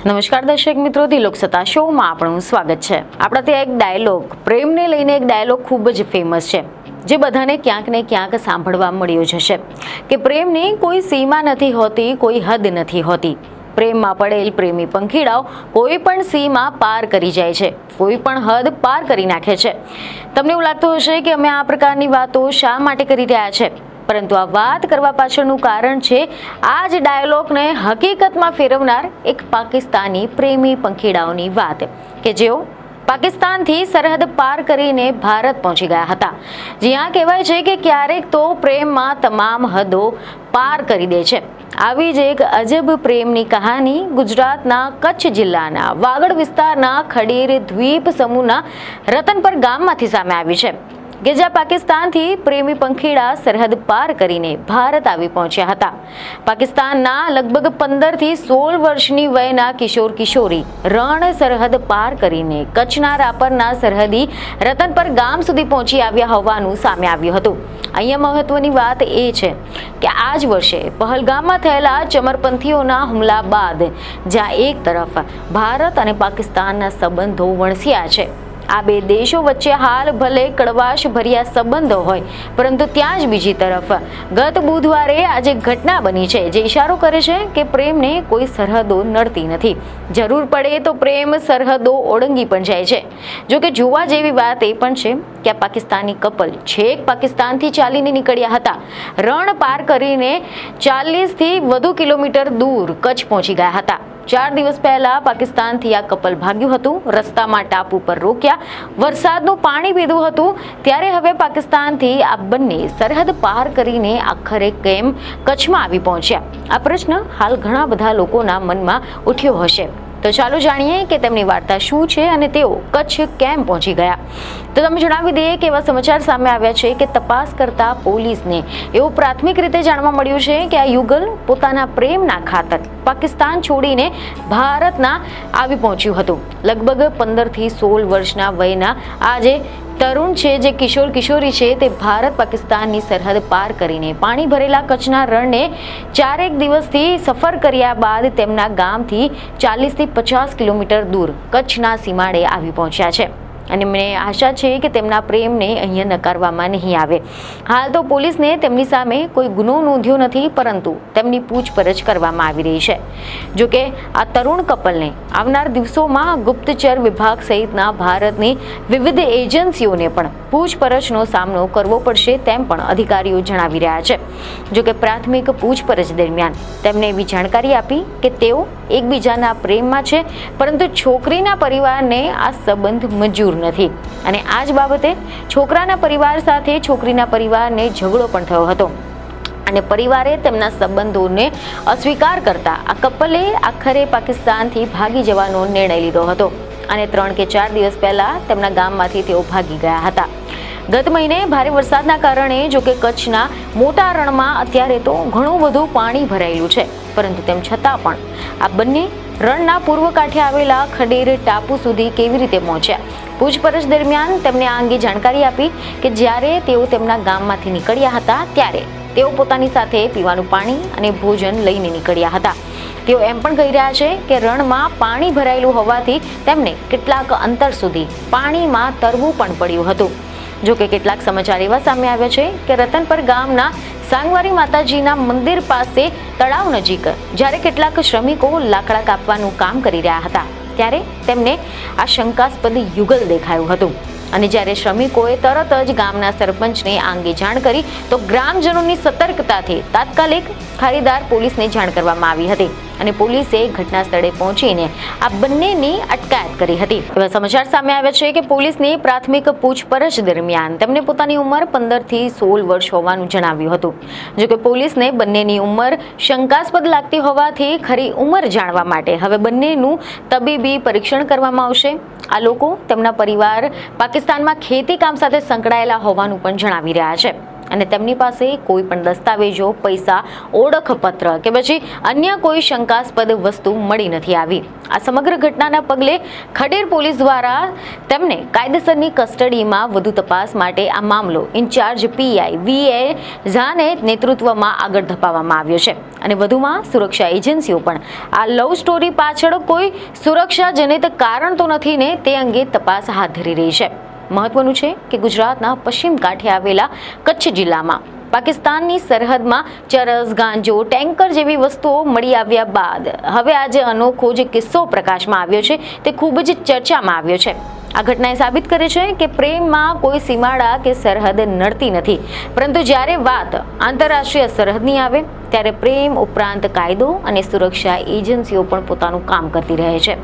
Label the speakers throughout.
Speaker 1: નમસ્કાર દર્શક મિત્રો, ધી લોકસત્તા શોમાં આપણું સ્વાગત છે. આપણા ત્યાં એક ડાયલોગ, પ્રેમને લઈને એક ડાયલોગ ખૂબ જ ફેમસ છે, જે બધાને ક્યાંક ને ક્યાંક સાંભળવા મળ્યો જ હશે કે પ્રેમની કોઈ સીમા નથી હોતી, કોઈ હદ નથી હોતી. પ્રેમમાં પડેલ પ્રેમી પંખીડાઓ કોઈ પણ સીમા પાર કરી જાય છે, કોઈ પણ હદ પાર કરી નાખે છે. તમને એવું લાગતું હશે કે અમે આ પ્રકારની વાતો શા માટે કરી રહ્યા છે, પરંતુ આ વાત કરવા પાછળનું કારણ છે આ જ ડાયલોગને હકીકતમાં ફેરવનાર એક પાકિસ્તાની પ્રેમી પંખીડાઓની વાત, કે જેઓ પાકિસ્તાનથી સરહદ પાર કરીને ભારત પહોંચી ગયા હતા. જ્યાં કહેવાય છે કે ક્યારેક તો પ્રેમમાં તમામ હદો પાર કરી દે છે. આવી જ એક અજબ પ્રેમની કહાની ગુજરાતના કચ્છ જિલ્લાના વાગડ વિસ્તારના ખડીર દ્વીપ સમૂહના રતનપર ગામમાંથી સામે આવી છે, કે જ્યાં પાકિસ્તાનથી પ્રેમી પંખીડા સરહદ પાર કરીને ભારત આવી પહોંચ્યા હતા. પાકિસ્તાનના લગભગ 15 થી 16 વર્ષની વયના કિશોર કિશોરી રણ સરહદ પાર કરીને કચ્છના રાપરના સરહદી રતનપર ગામ સુધી પહોંચી આવ્યા હોવાનું સામે આવ્યું હતું. અહીંયા મહત્વની વાત એ છે કે આ જ વર્ષે પહલગામમાં થયેલા ચમરપંથીઓના હુમલા બાદ જ્યાં એક તરફ ભારત અને પાકિસ્તાનના સંબંધો વણસ્યા છે, આ બે દેશો વચ્ચે હાલ ભલે કડવાશ ભર્યા સંબંધો હોય, પરંતુ ત્યાં જ બીજી તરફ ગત બુધવારે આજે ઘટના બની છે જે ઇશારો કરે છે કે પ્રેમને કોઈ સરહદો નડતી નથી. જરૂર પડે તો પ્રેમ સરહદો ઓળંગી પણ જાય છે. જોકે જોવા જેવી વાત એ પણ છે કે આ પાકિસ્તાની કપલ છેક પાકિસ્તાનથી ચાલીને નીકળ્યા હતા. રણ પાર કરીને 40 થી વધુ કિલોમીટર દૂર કચ્છ પહોંચી ગયા હતા. 4 દિવસ પહેલા પાકિસ્તાનથી આ કપલ ભાગ્યું હતું. રસ્તામાં ટાપુ પર રોક્યા, વરસાદનું પાણી પીધું હતું. ત્યારે હવે પાકિસ્તાનથી આ બંને સરહદ પાર કરીને આખરે કેમ કચ્છમાં આવી પહોંચ્યા? આ પ્રશ્ન હાલ ઘણા બધા લોકોના મનમાં ઉઠ્યો હશે. તો ચાલો જાણીએ કે તેમની વાર્તા શું છે અને તેઓ કચ્છ કેમ પહોંચી ગયા. તો તમે જણાવી દઈએ કે એવા સમાચાર સામે આવ્યા છે કે તપાસ કરતા પોલીસને એવું પ્રાથમિક રીતે જાણવા મળ્યું છે કે આ યુગલ પોતાના પ્રેમના ખાતર પાકિસ્તાન છોડીને ભારતના આવી પહોંચ્યું હતું. લગભગ 15 થી 16 વર્ષના વયના આજે તરુણ છે, જે કિશોર કિશોરી છે, તે ભારત પાકિસ્તાનની સરહદ પાર કરીને પાણી ભરેલા કચ્છના રણને 4 દિવસથી સફર કર્યા બાદ તેમના ગામથી 40 થી 50 કિલોમીટર દૂર કચ્છના સીમાડે આવી પહોંચ્યા છે. અને મને આશા છે કે તેમના પ્રેમને અહીંયા નકારવામાં નહીં આવે. હાલ તો પોલીસને તેમની સામે કોઈ ગુનો નોંધ્યો નથી, પરંતુ તેમની પૂછપરછ કરવામાં આવી રહી છે. જોકે આ તરુણ કપલને આવનાર દિવસોમાં ગુપ્તચર વિભાગ સહિતના ભારતની વિવિધ એજન્સીઓને પણ પૂછપરછનો સામનો કરવો પડશે તેમ પણ અધિકારીઓ જણાવી રહ્યા છે. જોકે પ્રાથમિક પૂછપરછ દરમિયાન તેમને એવી જાણકારી આપી કે તેઓ એકબીજાના પ્રેમમાં છે, પરંતુ છોકરીના પરિવારને આ સંબંધ મંજૂર નથી. અને આ જ બાબતે છોકરાના પરિવાર સાથે છોકરીના પરિવારને ઝઘડો પણ થયો હતો અને પરિવારે તેમના સંબંધોને અસ્વીકાર કરતા આ કપલે આખરે પાકિસ્તાનથી ભાગી જવાનો નિર્ણય લીધો હતો. અને 3 કે 4 દિવસ પહેલા તેમના ગામમાંથી તેઓ ભાગી ગયા હતા. ગત મહિને ભારે વરસાદના કારણે જોકે કચ્છના મોટા રણમાં અત્યારે તો ઘણું બધું પાણી ભરાયેલું છે, પરંતુ તેમ છતાં પણ આ બંને રણના પૂર્વ કાંઠે આવેલા ખડીર ટાપુ સુધી કેવી રીતે પહોંચ્યા? પૂછપરછ દરમિયાન તેમને આ અંગે જાણકારી આપી કે જ્યારે તેઓ તેમના ગામમાંથી નીકળ્યા હતા ત્યારે તેઓ પોતાની સાથે પીવાનું પાણી અને ભોજન લઈને નીકળ્યા હતા. તેઓ એમ પણ કહી રહ્યા છે કે રણમાં પાણી ભરાયેલું હોવાથી તેમને કેટલાક અંતર સુધી પાણીમાં તરવું પણ પડ્યું હતું. જોકે કેટલાક સમાચાર એવા સામે આવ્યા છે કે રતનપર ગામના સાંગવારી માતાજીના મંદિર પાસે તળાવ નજીક જ્યારે કેટલાક શ્રમિકો લાકડા કાપવાનું કામ કરી રહ્યા હતા ત્યારે તેમને આ શંકાસ્પદ યુગલ દેખાયું હતું. અને જ્યારે શ્રમિકોએ તરત જ ગામના સરપંચને આ અંગે જાણ કરી તો ગ્રામજનોની સતર્કતાથી તાત્કાલિક ખારીદાર પોલીસને જાણ કરવામાં આવી હતી અને પોલીસે ઘટના સ્થળે પહોંચીને આ બંનેની અટકાયત કરી હતી. એવા સમાચાર સામે આવ્યા છે કે પોલીસની પ્રાથમિક પૂછપરછ દરમિયાન તેમને પોતાની ઉંમર 15 થી 16 વર્ષ હોવાનું જણાવ્યું હતું. જોકે પોલીસને બંનેની ઉંમર શંકાસ્પદ લાગતી હોવાથી ખરી ઉંમર જાણવા માટે હવે બંનેનું તબીબી પરીક્ષણ કરવામાં આવશે. આ લોકો તેમના પરિવાર પાકિસ્તાનમાં ખેતી કામ સાથે સંકળાયેલા હોવાનું પણ જણાવી રહ્યા છે. અને તેમની પાસે કોઈ પણ દસ્તાવેજો, પૈસા, ઓળખપત્ર કે પછી અન્ય કોઈ શંકાસ્પદ વસ્તુ મળી નથી આવી. આ સમગ્ર ઘટનાના પગલે ખડેર પોલીસ દ્વારા તેમને કાયદેસરની કસ્ટડીમાં વધુ તપાસ માટે આ મામલો ઇન્ચાર્જ પીઆઈ વીએ ઝાને નેતૃત્વમાં આગળ ધપાવવામાં આવ્યો છે. અને વધુમાં સુરક્ષા એજન્સીઓ પણ આ લવ સ્ટોરી પાછળ કોઈ સુરક્ષાજનિત કારણ તો નથી ને તે અંગે તપાસ હાથ ધરી રહી છે. મહત્વનું છે કે ગુજરાતના પશ્ચિમ કાંઠે આવેલા કચ્છ જિલ્લામાં પાકિસ્તાનની સરહદમાં ચરસ, ગાંજો, ટેન્કર જેવી વસ્તુઓ મળી આવ્યા બાદ હવે આજે અનોખો જે કિસ્સો પ્રકાશમાં આવ્યો છે તે ખૂબ જ ચર્ચામાં આવ્યો છે. આ ઘટનાએ સાબિત કરે છે કે પ્રેમમાં કોઈ સીમાડા કે સરહદ નડતી નથી, પરંતુ જ્યારે વાત આંતરરાષ્ટ્રીય સરહદની આવે ત્યારે પ્રેમ ઉપરાંત કાયદો અને સુરક્ષા એજન્સીઓ પણ પોતાનું કામ કરતી રહે છે.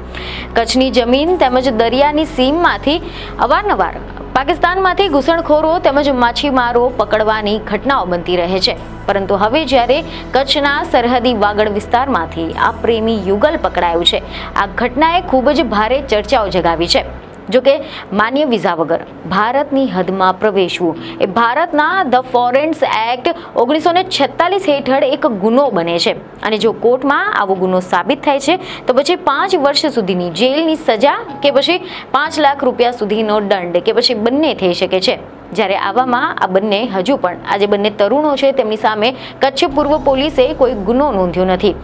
Speaker 1: કચ્છની જમીન તેમજ દરિયાની સીમમાંથી અવારનવાર પાકિસ્તાનમાંથી ઘૂસણખોરો તેમજ માછીમારો પકડવાની ઘટનાઓ બનતી રહે છે. પરંતુ હવે જ્યારે કચ્છના સરહદી વાગડ વિસ્તારમાંથી આ પ્રેમી યુગલ પકડાયું છે, આ ઘટનાએ ખૂબ જ ભારે ચર્ચાઓ જગાવી છે. જોકે માન્ય વિઝા વગર ભારતની હદમાં પ્રવેશવું એ ભારતના ધ ફોરેન્સ એક્ટ 1946 હેઠળ એક ગુનો બને છે. અને જો કોર્ટમાં આવો ગુનો સાબિત થાય છે તો પછી 5 વર્ષ સુધીની જેલની સજા કે પછી 5 લાખ રૂપિયા સુધીનો દંડ કે પછી બંને થઈ શકે છે. જ્યારે આવામાં આ બંને હજુ પણ આ જે બંને તરુણો છે તેમની સામે કચ્છ પૂર્વ પોલીસે કોઈ ગુનો નોંધ્યો નથી.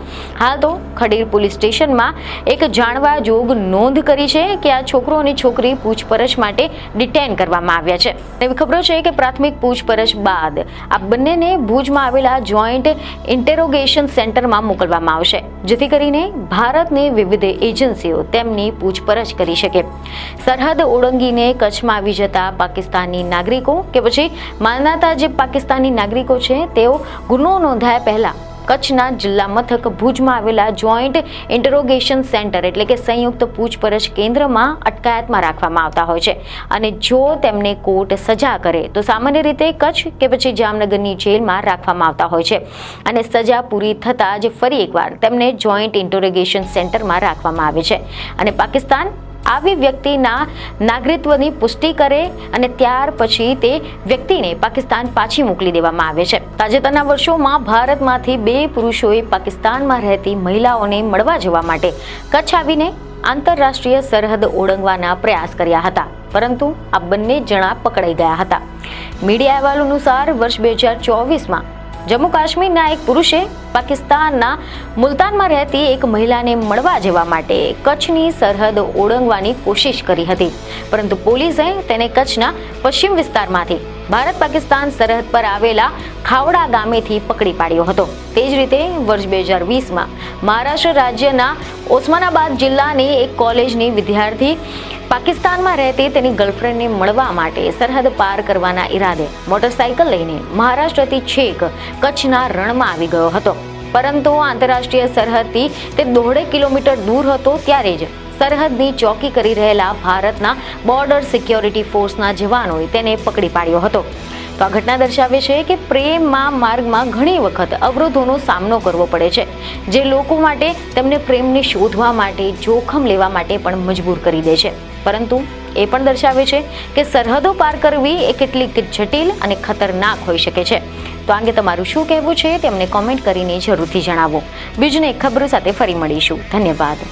Speaker 1: હાલ તો ખડેર પોલીસ સ્ટેશનમાં એક જાણવા જોગ નોંધ કરી છે કે આ છોકરો અને છોકરી પૂછપરછ માટે ડિટેન કરવામાં આવ્યા છે. તેવી ખબરો છે કે પ્રાથમિક પૂછપરછ બાદ આ બંનેને ભુજમાં આવેલા જોઈન્ટ ઇન્ટેરોગેશન સેન્ટરમાં મોકલવામાં આવશે, જેથી કરીને ભારતની વિવિધ એજન્સીઓ તેમની પૂછપરછ કરી શકે. સરહદ ઓળંગીને કચ્છમાં આવી જતા પાકિસ્તાની નાગરિકો કે પછી માનનાતા જે પાકિસ્તાની નાગરિકો છે તેઓ ગુનો નોંધાયા પહેલા કચ્છના જિલ્લા મથક ભુજમાં આવેલા જોઈન્ટ ઇન્ટરોગેશન સેન્ટર એટલે કે સંયુક્ત પૂછપરછ કેન્દ્રમાં અટકાયતમાં રાખવામાં આવતા હોય છે. અને જો તેમને કોર્ટ સજા કરે તો સામાન્ય રીતે કચ્છ કે પછી જામનગરની જેલમાં રાખવામાં આવતા હોય છે. અને સજા પૂરી થતાં જ ફરી એકવાર તેમને જોઈન્ટ ઇન્ટરોગેશન સેન્ટરમાં રાખવામાં આવે છે. અને પાકિસ્તાન આવી વ્યક્તિના નાગરિકત્વની પુષ્ટિ કરે અને ત્યાર પછી તે વ્યક્તિને પાકિસ્તાન પાછી મોકલી દેવામાં આવે છે. તાજેતરના વર્ષોમાં ભારતમાંથી 2 પુરુષોએ પાકિસ્તાનમાં રહેતી મહિલાઓને મળવા જવા માટે કચ્છ આવીને આંતરરાષ્ટ્રીય સરહદ ઓળંગવાના પ્રયાસ કર્યા હતા, પરંતુ આ બંને જણા પકડાઈ ગયા હતા. મીડિયા અહેવાલ અનુસાર વર્ષ 2024માં જમ્મુ કાશ્મીરના એક પુરુષે પાકિસ્તાનના મુલતાનમાં રહેતી એક મહિલાને મળવા જવા માટે કચ્છની સરહદ ઓળંગવાની કોશિશ કરી હતી, પરંતુ પોલીસે તેને કચ્છના પશ્ચિમ વિસ્તારમાંથી ભારત પાકિસ્તાન સરહદ પર આવેલા ખાવડા ગામેથી પકડી પાડ્યો હતો. તે જ રીતે વર્ષ 2020માં મહારાષ્ટ્ર રાજ્યના ઓસ્માનાબાદ જિલ્લાની એક કોલેજની વિદ્યાર્થી પાકિસ્તાનમાં રહેતી તેની ગર્લફ્રેન્ડને મળવા માટે સરહદ પાર કરવાના ઈરાદે મોટરસાયકલ લઈને મહારાષ્ટ્રથી છેક કચ્છના રણમાં આવી ગયો હતો, પરંતુ આંતરરાષ્ટ્રીય સરહદથી તે 1.5 કિલોમીટર દૂર હતો ત્યારે જ સરહદની ચોકી કરી રહેલા ભારતના બોર્ડર સિક્યોરિટી ફોર્સના જવાનોએ તેને પકડી પાડ્યો હતો. તો આ ઘટના દર્શાવે છે કે પ્રેમમાં માર્ગમાં ઘણી વખત અવરોધોનો સામનો કરવો પડે છે, જે લોકો માટે તેમને પ્રેમને શોધવા માટે જોખમ લેવા માટે પણ મજબૂર કરી દે છે. પરંતુ એ પણ દર્શાવે છે કે સરહદો પાર કરવી એ કેટલીક જટિલ અને ખતરનાક હોઈ શકે છે. તો આ અંગે તમારું શું કહેવું છે તે અમને કોમેન્ટ કરીને જરૂરથી જણાવો. બીજને ખબરો સાથે ફરી મળીશું. ધન્યવાદ.